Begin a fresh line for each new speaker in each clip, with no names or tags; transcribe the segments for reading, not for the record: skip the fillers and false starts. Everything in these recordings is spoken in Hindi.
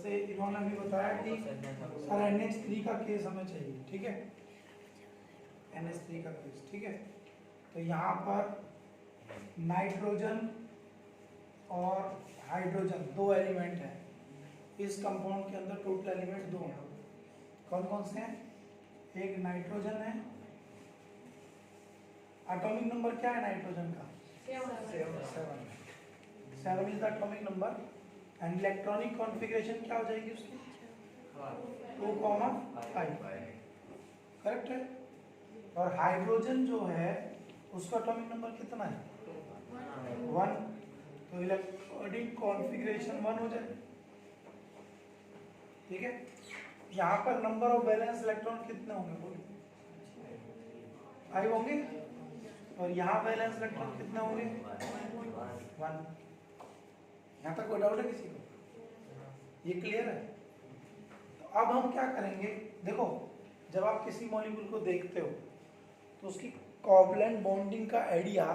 जैसे इन्होंने अभी बताया कि सर NH3 का केस हमें चाहिए, ठीक है, NH3 का केस, ठीक है। तो यहाँ पर नाइट्रोजन और हाइड्रोजन दो एलिमेंट हैं इस कंपाउंड के अंदर, टोटल एलिमेंट दो हैं। कौन कौन से हैं? एक नाइट्रोजन है, एटॉमिक नंबर क्या है नाइट्रोजन का? 7 is the atomic number and electronic configuration क्या हो जाएगी उसकी? 2,5, करेक्ट है। और हाइड्रोजन जो है उसका एटॉमिक नंबर कितना है? 1, तो इलेक्ट्रॉनिक कॉन्फ़िगरेशन 1 हो जाए, ठीक है। यहाँ पर नंबर ऑफ वैलेंस इलेक्ट्रॉन कितने होंगे? बोलिए, 5 होंगे। और यहाँ वैलेंस इलेक्ट्रॉन कितने होंगे? 1। यहाँ तक कोई डाउट है किसी को? ये क्लियर है? तो अब हम क्या करेंगे, देखो जब आप किसी मॉलिक्यूल को देखते हो तो उसकी कोवलेंट बॉन्डिंग का आइडिया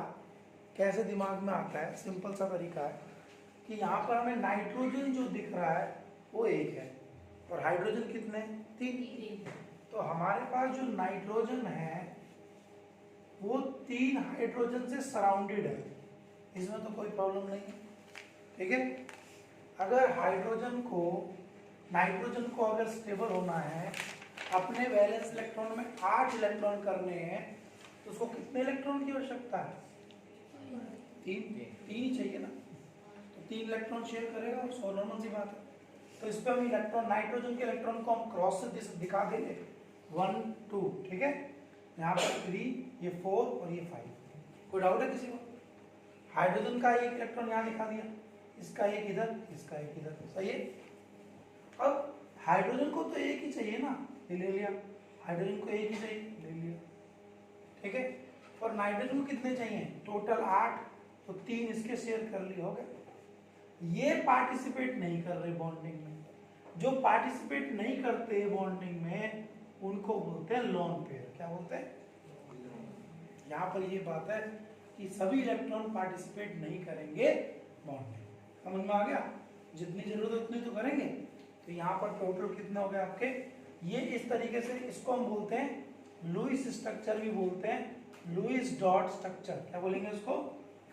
कैसे दिमाग में आता है? सिंपल सा तरीका है कि यहाँ पर हमें नाइट्रोजन जो दिख रहा है वो 1 है और हाइड्रोजन कितने? 3। तो हमारे पास जो नाइट्रोजन है वो 3 हाइड्रोजन से सराउंडेड है, इसमें तो कोई प्रॉब्लम नहीं है, ठीक है। अगर नाइट्रोजन को अगर स्टेबल होना है, अपने वैलेंस इलेक्ट्रॉन में 8 इलेक्ट्रॉन करने हैं, तो उसको कितने इलेक्ट्रॉन की आवश्यकता है? 3 ही चाहिए ना, तो 3 इलेक्ट्रॉन शेयर करेगा, उसको नॉर्मल सी बात है। तो इस पर हम इलेक्ट्रॉन, नाइट्रोजन के इलेक्ट्रॉन को हम क्रॉस से दिखा देंगे 1 2, ठीक है। यहाँ पर 3, ये 4 और ये 5। कोई डाउट है किसी को? हाइड्रोजन का एक इलेक्ट्रॉन यहाँ दिखा दिया, इसका एक इधर, इसका एक इधर, सही है। अब हाइड्रोजन को तो एक ही चाहिए ना, ये ले लिया, हाइड्रोजन को एक ही चाहिए, ले लिया, ठीक है। और नाइट्रोजन को कितने चाहिए? टोटल 8, तो 3 इसके शेयर कर लिए, हो गए। ये पार्टिसिपेट नहीं कर रहे बॉन्डिंग में, जो पार्टिसिपेट नहीं करते बॉन्डिंग में उनको बोलते हैं लोन पेयर। क्या बोलते हैं? यहाँ पर ये बात है कि सभी इलेक्ट्रॉन पार्टिसिपेट नहीं करेंगे बॉन्डिंग, समझ में आ गया? जितनी जरूरत है उतनी तो करेंगे। तो यहाँ पर टोटल कितने हो गए आपके? ये इस तरीके से, इसको हम बोलते हैं लुईस स्ट्रक्चर भी बोलते हैं, लुईस डॉट स्ट्रक्चर। क्या बोलेंगे इसको?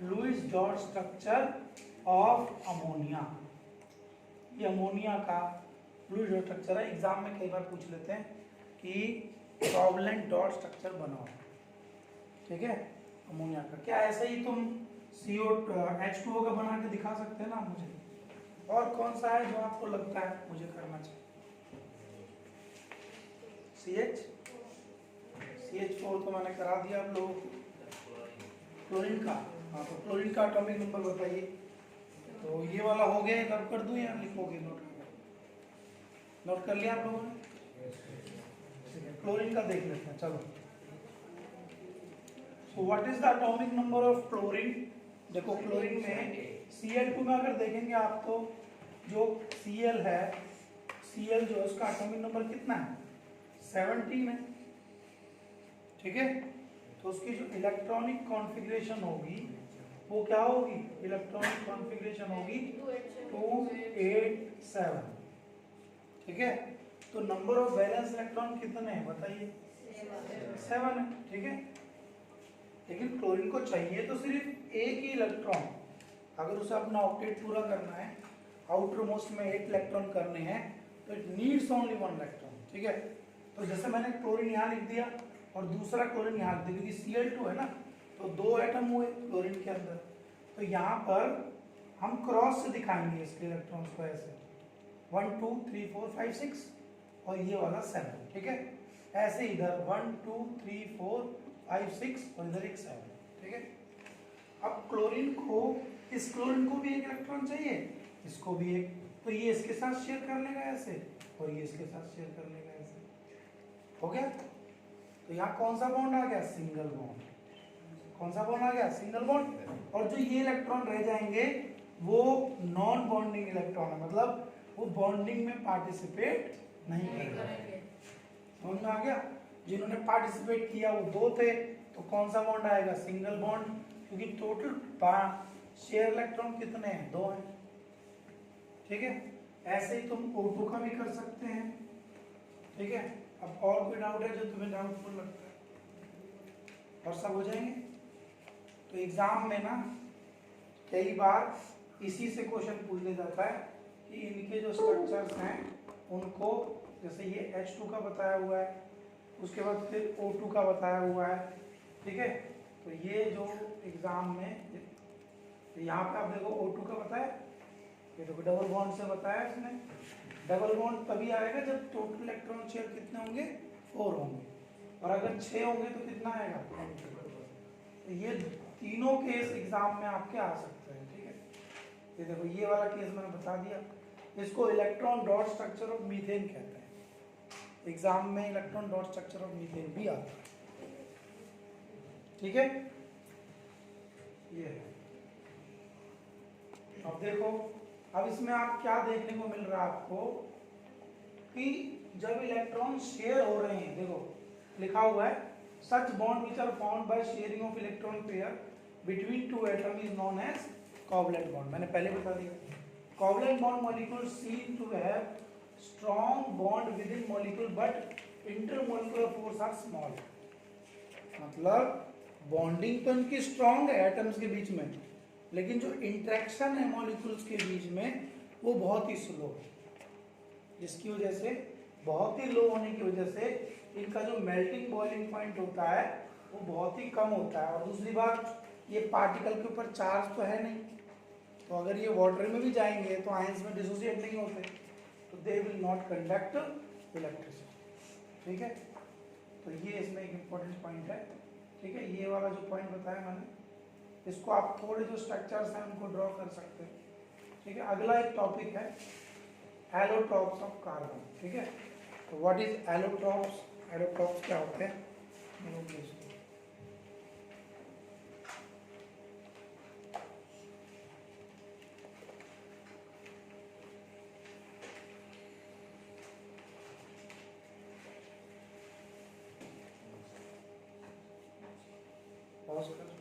Lewis dot structure of ammonia. ये अमोनिया का लुईस डॉट स्ट्रक्चर है। एग्जाम में कई बार पूछ लेते हैं कि कोवलेंट डॉट स्ट्रक्चर बनाओ, ठीक है, अमोनिया का। क्या ऐसे ही तुम H2O का बना के दिखा सकते हैं ना मुझे? और कौन सा है जो आपको लगता है मुझे करना चाहिए? CH4 तो मैंने करा दिया आप लोगों को। क्लोरीन का, हाँ, तो क्लोरीन का एटॉमिक नंबर बताइए। तो ये वाला हो गया, नोट कर दूं या लिखोगे? नोट कर लिया आप लोगों ने? ठीक है, क्लोरीन का देख लेते हैं, चलो। So what is the atomic number of chlorine? देखो क्लोरीन में Cl2 में अगर देखेंगे आप तो जो Cl है, Cl जो है उसका एटॉमिक नंबर कितना है? 17 है, ठीक है। तो उसकी जो इलेक्ट्रॉनिक कॉन्फ़िगरेशन होगी वो क्या होगी? इलेक्ट्रॉनिक कॉन्फ़िगरेशन होगी 287, ठीक है। तो नंबर ऑफ वैलेंस इलेक्ट्रॉन कितने हैं बताइए? 7 है, ठीक है। लेकिन क्लोरीन को चाहिए तो सिर्फ एक ही इलेक्ट्रॉन, अगर उसे अपना ऑक्टेट पूरा करना है, आउटर मोस्ट में 8 इलेक्ट्रॉन करने हैं, तो इट नीड्स ओनली 1 इलेक्ट्रॉन, ठीक है। तो जैसे मैंने क्लोरीन यहाँ लिख दिया और दूसरा क्लोरीन यहाँ लिख दिया, क्योंकि Cl2 है ना, तो 2 एटम हुए क्लोरीन के अंदर। तो यहाँ पर हम क्रॉस से दिखाएंगे इसके इलेक्ट्रॉन्स को, ऐसे 1 2 3 4 5 6 और ये वाला 7, ठीक है। ऐसे इधर 1 2 3 4 5 6 और इधर एक 7, ठीक है। अब क्लोरीन को, इस क्लोरीन को भी एक इलेक्ट्रॉन चाहिए, इसको भी एक, तो ये इसके साथ शेयर कर लेगा ऐसे और ये इसके साथ शेयर कर लेगा ऐसे, हो गया। तो यहाँ कौन सा बॉन्ड आ गया? Single bond. कौन सा बॉन्ड आ गया? Single bond. और जो ये इलेक्ट्रॉन रह जाएंगे वो नॉन बॉन्डिंग इलेक्ट्रॉन है, मतलब वो बॉन्डिंग में पार्टिसिपेट नहीं करेंगे। समझ में आ गया? जिन्होंने पार्टिसिपेट किया वो 2 थे, तो कौन सा बॉन्ड आएगा? सिंगल बॉन्ड, क्योंकि टोटल शेयर इलेक्ट्रॉन कितने हैं? 2 हैं, ठीक है। ऐसे ही तुम O2 का भी कर सकते हैं, ठीक है। अब और कोई डाउट है जो तुम्हें डाउटफुल लगता है? और सब हो जाएंगे। तो एग्जाम में ना कई बार इसी से क्वेश्चन पूछ लिया जाता है कि इनके जो स्ट्रक्चर्स हैं उनको, जैसे ये H2 का बताया हुआ है, उसके बाद फिर O2 का बताया हुआ है, ठीक है। तो ये जो एग्जाम में यहाँ पे आप देखो O2 का बताया, ये देखो डबल बॉन्ड से बताया इसने। डबल बॉन्ड तभी आएगा जब टोटल इलेक्ट्रॉन शेयर कितने होंगे, 4 होंगे, और अगर 6 होंगे तो कितना आएगा, तो ये तीनों केस एग्जाम में आपके आ सकते हैं, ठीक है। ये देखो ये वाला केस मैंने बता दिया, इसको electron dot structure of methane कहते हैं। एग्जाम में electron dot structure of methane भी आता है, ठीक है। ये है। अब देखो, अब इसमें आप क्या देखने को मिल रहा है आपको कि जब इलेक्ट्रॉन शेयर हो रहे हैं, देखो लिखा हुआ है such bond which are formed by sharing of electron pair between two atom is known as covalent bond. मैंने पहले बता दिया, covalent bond molecule seem to have strong bond within molecule but intermolecular force are small. मतलब बॉन्डिंग तो इनकी स्ट्रॉन्ग है एटम्स के बीच में, लेकिन जो इंटरेक्शन है मॉलिक्यूल्स के बीच में वो बहुत ही स्लो है, जिसकी वजह से, बहुत ही लो होने की वजह से इनका जो मेल्टिंग बॉइलिंग पॉइंट होता है वो बहुत ही कम होता है। और दूसरी बात, ये पार्टिकल के ऊपर चार्ज तो है नहीं, तो अगर ये वाटर में भी जाएंगे तो आयंस में डिसोसिएट नहीं होते, तो they will not conduct electricity, ठीक है। तो ये इसमें एक इम्पोर्टेंट पॉइंट है, ठीक है। ये वाला जो पॉइंट बताया मैंने, इसको आप थोड़े जो स्ट्रक्चर्स हैं उनको ड्रॉ कर सकते हैं, ठीक है। अगला एक टॉपिक है एलोट्रॉप्स ऑफ कार्बन, ठीक है। तो व्हाट इज एलोट्रॉप्स, एलोट्रॉप्स क्या होते हैं? पॉज कर